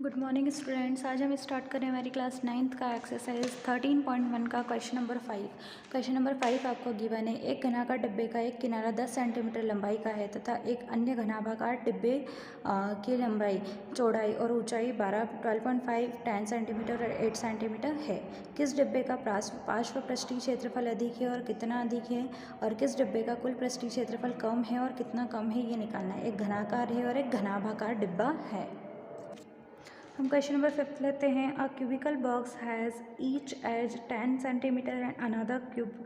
Good morning students. आज हम start करें हमारी क्लास 9th का एक्सरसाइज 13.1 का क्वेश्चन नंबर 5। क्वेश्चन नंबर 5 आपको गिवन है। एक घनाकार डिब्बे का एक किनारा 10 सेंटीमीटर लंबाई का है तथा एक अन्य घनाभागार डिब्बे की लंबाई, चौड़ाई और ऊंचाई 12.5, 10 सेंटीमीटर और 8 सेंटीमीटर है। किस डिब्बे का पार्श्व पृष्ठीय क्षेत्रफल अधिक है और कितना अधिक है, और किस डिब्बे का कुल पृष्ठीय क्षेत्रफल कम है और कितना कम है, ये निकालना है। एक घनाकार है और एक घनाभागार डिब्बा है। हम क्वेश्चन नंबर 5 लेते हैं। A cubical box has each edge 10 centimetre and another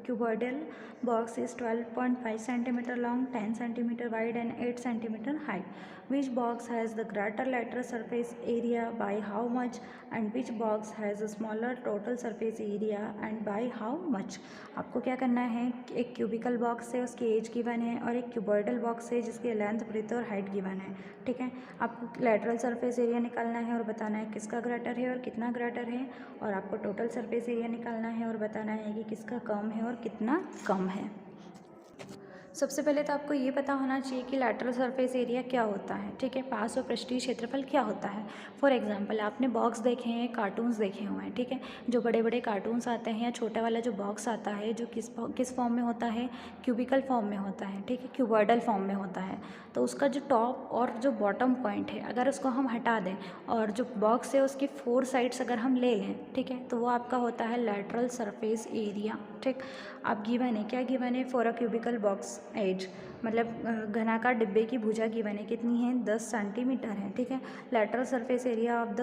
cuboidal box is 12.5 centimeter long, 10 centimeter wide and 8 centimeter high. Which box has the greater lateral surface area by how much, and which box has a smaller total surface area and by how much? आपको क्या करना है, एक cubical box है, उसकी as given है, और एक क्यूबॉइडल बॉक्स है जिसकी लेंथ, ब्रेथ और हाइट गिवन है। ठीक है, आपको लेटरल सरफेस एरिया निकालना है और बताना है किसका ग्रेटर है और कितना ग्रेटर है, और आपको टोटल सरफेस एरिया निकालना है और बताना है कि किसका कम है और कितना कम है। सबसे पहले तो आपको ये पता होना चाहिए कि लैटरल सरफेस एरिया क्या होता है। ठीक है, पार्श्व पृष्ठीय क्षेत्रफल क्या होता है। फॉर एग्जांपल आपने बॉक्स देखे हैं, कार्टून्स देखे हुए हैं। ठीक है, जो बड़े बड़े कार्टून्स आते हैं या छोटा वाला जो बॉक्स आता है, जो किस फॉर्म में होता है, क्यूबिकल फॉर्म में होता है। ठीक है, क्यूबॉइडल फॉर्म में होता है। तो उसका जो टॉप और जो बॉटम पॉइंट है, अगर उसको हम हटा दें और जो बॉक्स है उसकी 4 साइड्स अगर हम ले लें, ठीक है, तो वो आपका होता है लैटरल सरफेस एरिया। ठीक, आप गिवन है, क्या गिवन है, for a cubical box edge, मतलब घनाकार डिब्बे की भुजा गिवन है, कितनी है, 10 सेंटीमीटर है। ठीक है, lateral surface area of the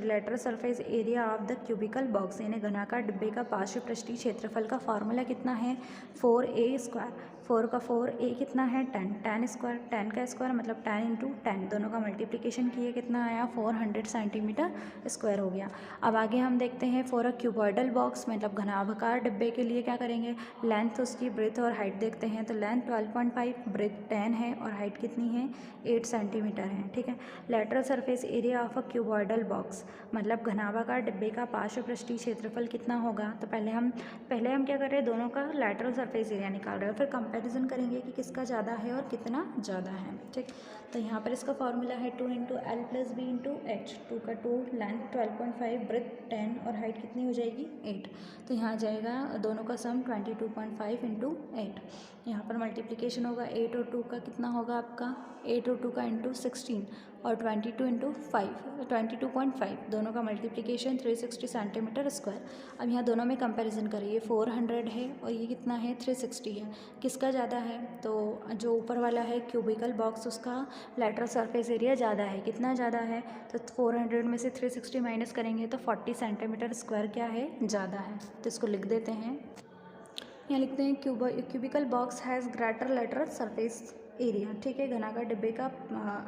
lateral surface area of the cubical box, यानी घनाकार डिब्बे का पार्श्व पृष्ठीय क्षेत्रफल का फार्मूला कितना है, 4a²। 4 का 4, a कितना है, 10 स्क्वायर, 10 का स्क्वायर मतलब 10 इंटू 10, दोनों का मल्टीप्लिकेशन किए कितना आया, 400 सेंटीमीटर स्क्वायर हो गया। अब आगे हम देखते हैं, फॉर अ क्यूबॉइडल बॉक्स, मतलब घनाभागार डिब्बे के लिए क्या करेंगे, लेंथ, उसकी ब्रेथ और हाइट देखते हैं। तो लेंथ 12.5, ब्रेथ 10 है और हाइट कितनी है, 8 सेंटीमीटर है। ठीक है, lateral surface area of a cuboidal box, मतलब घनाभागार डिब्बे का पार्श्व पृष्ठीय क्षेत्रफल कितना होगा। तो पहले हम क्या कर रहे हैं, दोनों का लेटरल सरफेस एरिया निकाल रहे हैं, फिर कंपैरिजन करेंगे कि किसका ज़्यादा है और कितना ज़्यादा है। ठीक, तो यहाँ पर इसका फॉर्मूला है 2 into L plus B into H. 2 का 2, लेंथ 12.5, ब्रेथ 10 और हाइट कितनी हो जाएगी, 8। तो यहाँ आ जाएगा दोनों का सम 22.5 इंटू 8। यहाँ पर मल्टीप्लिकेशन होगा 8 और 2 का, कितना होगा आपका, 8 और 2 का इंटू 16 और 22 इंटू 5, 22.5, दोनों का मल्टीप्लिकेशन 360 सेंटीमीटर स्क्वायर। अब यहाँ दोनों में कंपैरिजन करिए, 400 है और ये कितना है, 360 है, किसका ज़्यादा है। तो जो ऊपर वाला है क्यूबिकल बॉक्स, उसका लेटरल सरफेस एरिया ज़्यादा है, कितना ज़्यादा है, तो 400 में से 360 माइनस करेंगे तो 40 सेंटीमीटर स्क्वायर क्या है, ज़्यादा है। तो इसको लिख देते हैं, यहाँ लिखते हैं cubicle box has greater lateral surface area. ठीक है, घनाकार डिब्बे का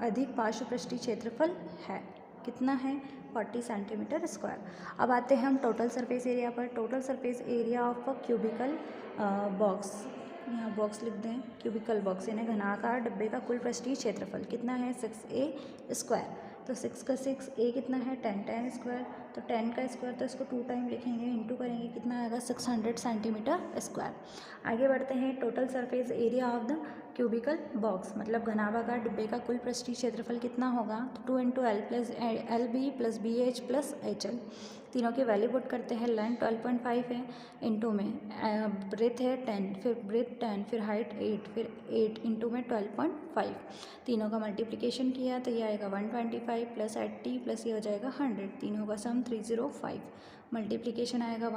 अधिक पार्श्व पृष्ठीय क्षेत्रफल है, कितना है, 40 सेंटीमीटर स्क्वायर। अब आते हैं हम टोटल सरफेस एरिया पर। Total surface area of a cubical box, यहाँ बॉक्स लिख दें, क्यूबिकल बॉक्स यानी घनाकार डिब्बे का कुल पृष्ठीय क्षेत्रफल कितना है, 6a²। तो 6 का 6, a कितना है, 10, 10 स्क्वायर, तो 10 का स्क्वायर तो इसको 2 टाइम लिखेंगे, इंटू करेंगे, कितना आएगा, 600 सेंटीमीटर स्क्वायर। आगे बढ़ते हैं, total surface area of the cubical box, मतलब घनाभागार डिब्बे का कुल पृष्ठीय क्षेत्रफल कितना होगा, तो 2 into L plus L B plus B H plus H L, तीनों की वैल्यू पुट करते हैं। लेंथ 12.5 है, इंटू में ब्रेथ है 10, फिर ब्रेथ 10, फिर हाइट 8, फिर 8 इंटू में 12.5, तीनों का मल्टीप्लिकेशन किया तो ये आएगा 125 प्लस 80 प्लस ये हो जाएगा 100, तीनों का सम 305, मल्टीप्लिकेशन आएगा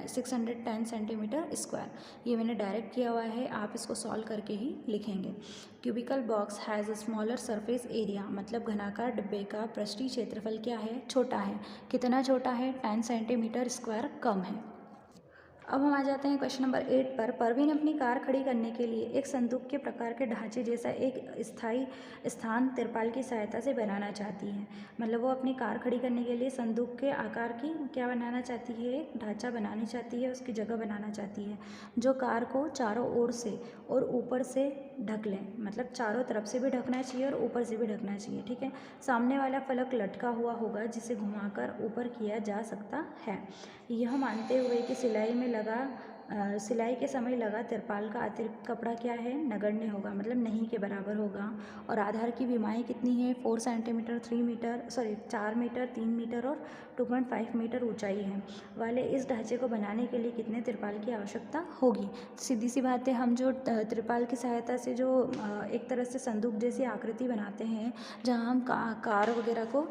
610 सेंटीमीटर स्क्वायर। ये मैंने डायरेक्ट किया हुआ है, आप इसको सॉल्व करके ही लिखेंगे। Cubicle box has a smaller surface area, मतलब घनाकार डिब्बे का पृष्ठीय क्षेत्रफल क्या है, छोटा है, कितना छोटा है, 10 सेंटीमीटर स्क्वायर कम है। अब हम आ जाते हैं क्वेश्चन नंबर 8 पर। परवीन अपनी कार खड़ी करने के लिए एक संदूक के प्रकार के ढांचे जैसा एक स्थायी स्थान तिरपाल की सहायता से बनाना चाहती है। मतलब वो अपनी कार खड़ी करने के लिए संदूक के आकार की क्या बनाना चाहती है, एक ढांचा बनानी चाहती है, उसकी जगह बनाना चाहती है जो कार को चारों ओर से और ऊपर से ढक लें, मतलब चारों तरफ से भी ढकना चाहिए और ऊपर से भी ढकना चाहिए। ठीक है, सामने वाला फलक लटका हुआ होगा जिसे घुमाकर ऊपर किया जा सकता है, यह मानते हुए कि सिलाई में लगा सिलाई के समय लगा तिरपाल का अतिरिक्त कपड़ा क्या है, नगण्य होगा, मतलब नहीं के बराबर होगा। और आधार की विमाएँ कितनी है, 4 सेंटीमीटर 4 मीटर 3 मीटर और 2.5 मीटर ऊंचाई है वाले इस ढांचे को बनाने के लिए कितने तिरपाल की आवश्यकता होगी। सीधी सी बात है, हम जो तिरपाल की सहायता से जो एक तरह से संदूक जैसी आकृति बनाते हैं, जहाँ हम कार वगैरह को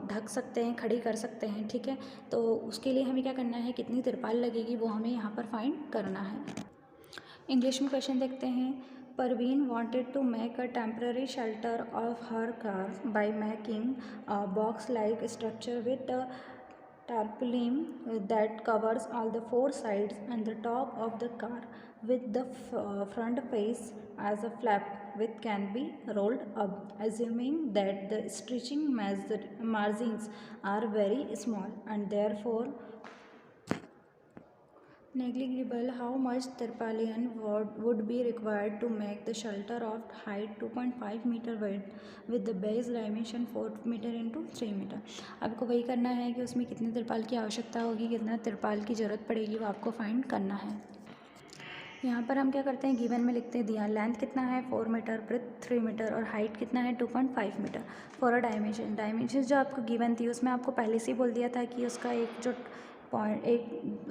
ढक सकते हैं, खड़ी कर सकते हैं, ठीक है। तो उसके लिए हमें क्या करना है, कितनी तिरपाल लगेगी वो हमें यहाँ पर फाइंड करना है। इंग्लिश में क्वेश्चन देखते हैं। Parveen wanted to make a temporary shelter of her car by making a box-like structure with a tarpaulin that covers all the four sides and the top of the car, with the front face as a flap which can be rolled up, assuming that the stitching margins are very small and therefore negligible. How much tarpaulin would be required to make the shelter of height 2.5 meter width with the base dimension 4 metre into 3 metre. आपको वही करना है कि उसमें कितने तिरपाल की आवश्यकता होगी, कितना तिरपाल की ज़रूरत पड़ेगी, वो आपको फाइंड करना है। यहाँ पर हम क्या करते हैं, गिवन में लिखते हैं दिया लेंथ कितना है 4 मीटर, ब्रेथ 3 मीटर और हाइट कितना है 2.5 मीटर। फॉर अ डायमेंशन जो आपको गिवन थी उसमें आपको पहले से ही बोल दिया था कि उसका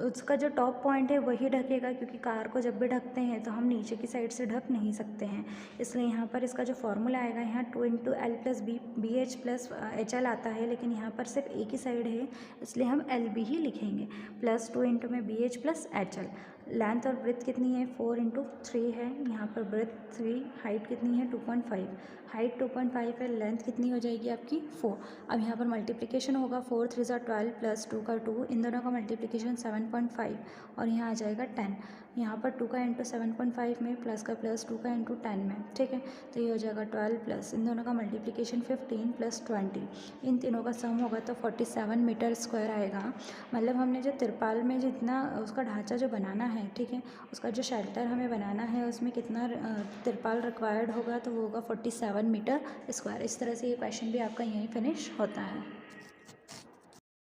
उसका जो टॉप पॉइंट है वही ढकेगा, क्योंकि कार को जब भी ढकते हैं तो हम नीचे की साइड से ढक नहीं सकते हैं। इसलिए यहाँ पर इसका जो फॉर्मूला आएगा, यहाँ 2 into L plus B H plus H L आता है, लेकिन यहाँ पर सिर्फ एक ही साइड है इसलिए हम एल बी ही लिखेंगे, प्लस 2 इंटू में B H plus H L. Length और ब्रेथ कितनी है 4 इंटू 3 है, यहाँ पर ब्रेथ 3, हाइट कितनी है 2.5, हाइट 2.5 है, लेंथ कितनी हो जाएगी आपकी 4। अब यहाँ पर मल्टीप्लिकेशन होगा, 4 3 ज़ा 12 प्लस 2 का 2, इन दोनों का मल्टीप्लिकेशन 7.5 और यहाँ आ जाएगा 10। यहाँ पर 2 का इंटू 7.5 में प्लस का प्लस 2 का इंटू 10 में, ठीक है। तो ये हो जाएगा 12 प्लस इन दोनों का मल्टीप्लिकेशन 15 प्लस 20, इन तीनों का सम होगा तो 47 मीटर स्क्वायर आएगा। मतलब हमने जो तिरपाल में जितना उसका ढांचा जो बनाना है, ठीक है, उसका जो शेल्टर हमें बनाना है उसमें कितना तिरपाल रिक्वायर्ड होगा, तो वो होगा 47 मीटर स्क्वायर। इस तरह से ये क्वेश्चन भी आपका यहीं फिनिश होता है।